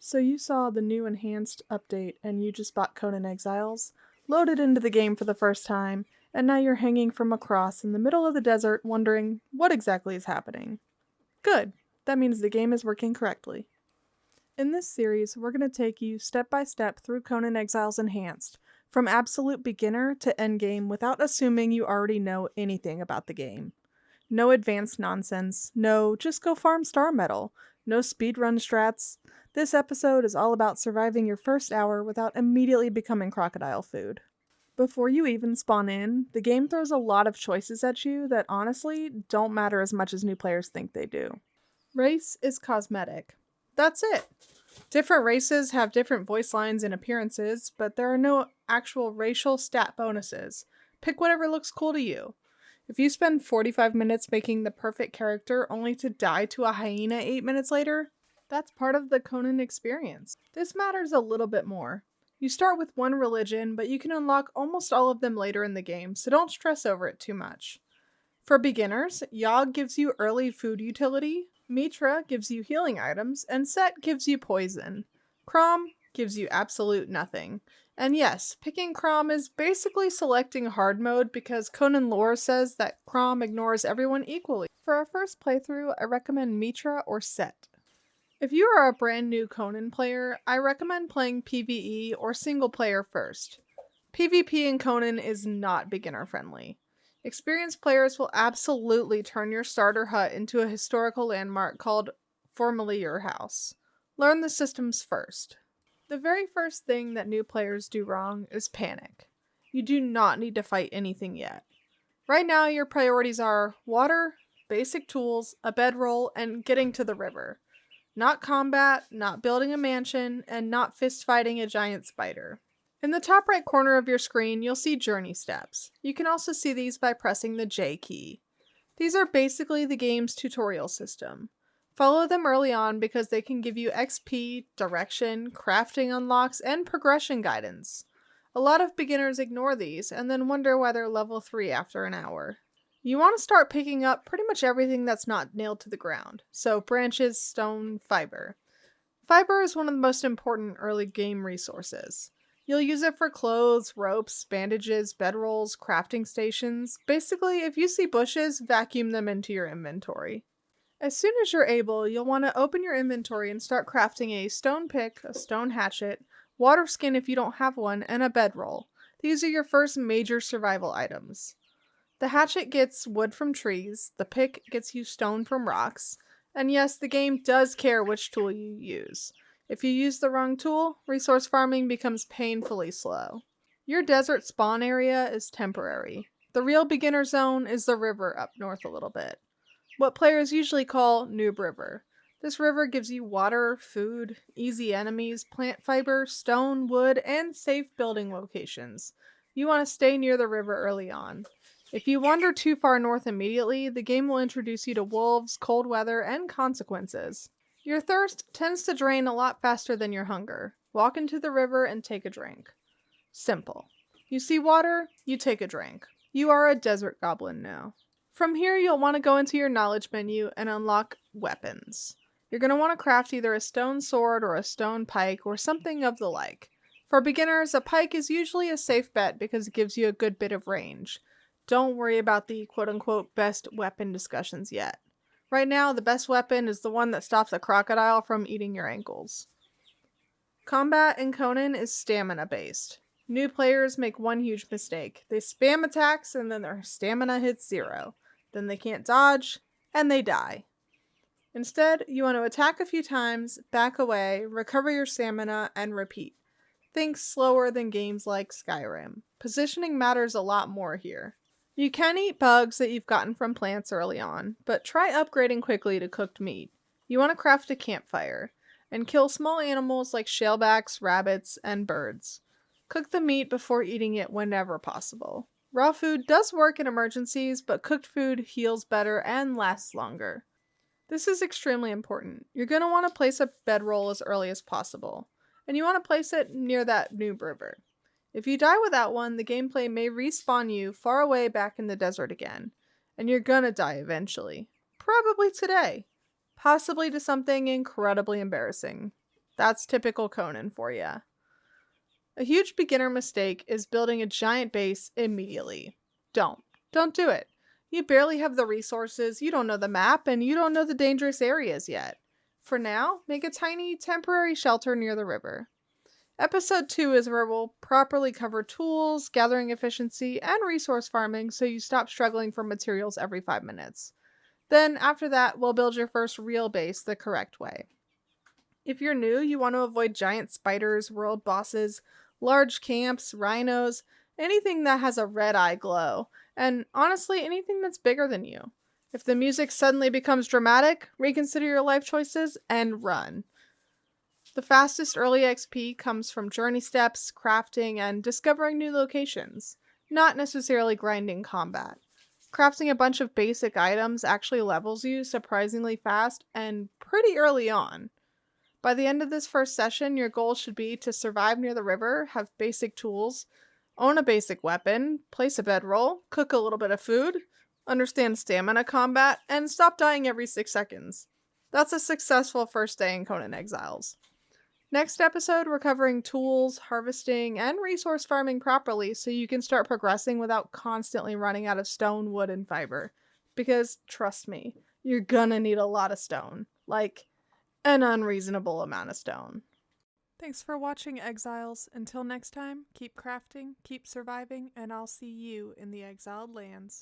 So you saw the new enhanced update and you just bought Conan Exiles, loaded into the game for the first time, and now you're hanging from a cross in the middle of the desert wondering what exactly is happening. Good. That means the game is working correctly. In this series, we're going to take you step by step through Conan Exiles Enhanced, from absolute beginner to endgame without assuming you already know anything about the game. No advanced nonsense, no just go farm star metal, no speedrun strats. This episode is all about surviving your first hour without immediately becoming crocodile food. Before you even spawn in, the game throws a lot of choices at you that honestly don't matter as much as new players think they do. Race is cosmetic. That's it. Different races have different voice lines and appearances, but there are no actual racial stat bonuses. Pick whatever looks cool to you. If you spend 45 minutes making the perfect character only to die to a hyena 8 minutes later, that's part of the Conan experience. This matters a little bit more. You start with one religion, but you can unlock almost all of them later in the game, so don't stress over it too much. For beginners, Yogg gives you early food utility, Mitra gives you healing items, and Set gives you poison. Crom gives you absolute nothing. And yes, picking Crom is basically selecting hard mode because Conan lore says that Crom ignores everyone equally. For our first playthrough, I recommend Mitra or Set. If you are a brand new Conan player, I recommend playing PvE or single player first. PvP in Conan is not beginner friendly. Experienced players will absolutely turn your starter hut into a historical landmark called formerly your house. Learn the systems first. The very first thing that new players do wrong is panic. You do not need to fight anything yet. Right now your priorities are water, basic tools, a bedroll, and getting to the river. Not combat, not building a mansion, and not fist fighting a giant spider. In the top right corner of your screen, you'll see journey steps. You can also see these by pressing the J key. These are basically the game's tutorial system. Follow them early on because they can give you XP, direction, crafting unlocks, and progression guidance. A lot of beginners ignore these and then wonder why they're level 3 after an hour. You want to start picking up pretty much everything that's not nailed to the ground. So branches, stone, fiber. Fiber is one of the most important early game resources. You'll use it for clothes, ropes, bandages, bedrolls, crafting stations. Basically, if you see bushes, vacuum them into your inventory. As soon as you're able, you'll want to open your inventory and start crafting a stone pick, a stone hatchet, waterskin if you don't have one, and a bedroll. These are your first major survival items. The hatchet gets wood from trees, the pick gets you stone from rocks, and yes, the game does care which tool you use. If you use the wrong tool, resource farming becomes painfully slow. Your desert spawn area is temporary. The real beginner zone is the river up north a little bit. What players usually call Noob River. This river gives you water, food, easy enemies, plant fiber, stone, wood, and safe building locations. You want to stay near the river early on. If you wander too far north immediately, the game will introduce you to wolves, cold weather, and consequences. Your thirst tends to drain a lot faster than your hunger. Walk into the river and take a drink. Simple. You see water, you take a drink. You are a desert goblin now. From here, you'll want to go into your knowledge menu and unlock weapons. You're going to want to craft either a stone sword or a stone pike or something of the like. For beginners, a pike is usually a safe bet because it gives you a good bit of range. Don't worry about the quote-unquote best weapon discussions yet. Right now, the best weapon is the one that stops a crocodile from eating your ankles. Combat in Conan is stamina-based. New players make one huge mistake. They spam attacks and then their stamina hits 0. Then they can't dodge, and they die. Instead, you want to attack a few times, back away, recover your stamina, and repeat. Think slower than games like Skyrim. Positioning matters a lot more here. You can eat bugs that you've gotten from plants early on, but try upgrading quickly to cooked meat. You want to craft a campfire, and kill small animals like shalebacks, rabbits, and birds. Cook the meat before eating it whenever possible. Raw food does work in emergencies, but cooked food heals better and lasts longer. This is extremely important. You're going to want to place a bedroll as early as possible, and you want to place it near that Noob River. If you die without one, the gameplay may respawn you far away back in the desert again, and you're gonna die eventually. Probably today. Possibly to something incredibly embarrassing. That's typical Conan for you. A huge beginner mistake is building a giant base immediately. Don't. Don't do it. You barely have the resources, you don't know the map, and you don't know the dangerous areas yet. For now, make a tiny, temporary shelter near the river. Episode 2 is where we'll properly cover tools, gathering efficiency, and resource farming so you stop struggling for materials every 5 minutes. Then, after that, we'll build your first real base the correct way. If you're new, you want to avoid giant spiders, world bosses, large camps, rhinos, anything that has a red eye glow, and honestly, anything that's bigger than you. If the music suddenly becomes dramatic, reconsider your life choices and run. The fastest early XP comes from journey steps, crafting, and discovering new locations, not necessarily grinding combat. Crafting a bunch of basic items actually levels you surprisingly fast and pretty early on. By the end of this first session, your goal should be to survive near the river, have basic tools, own a basic weapon, place a bedroll, cook a little bit of food, understand stamina combat, and stop dying every 6 seconds. That's a successful first day in Conan Exiles. Next episode, we're covering tools, harvesting, and resource farming properly so you can start progressing without constantly running out of stone, wood, and fiber. Because, trust me, you're gonna need a lot of stone. Like, an unreasonable amount of stone. Thanks for watching, Exiles. Until next time, keep crafting, keep surviving, and I'll see you in the exiled lands.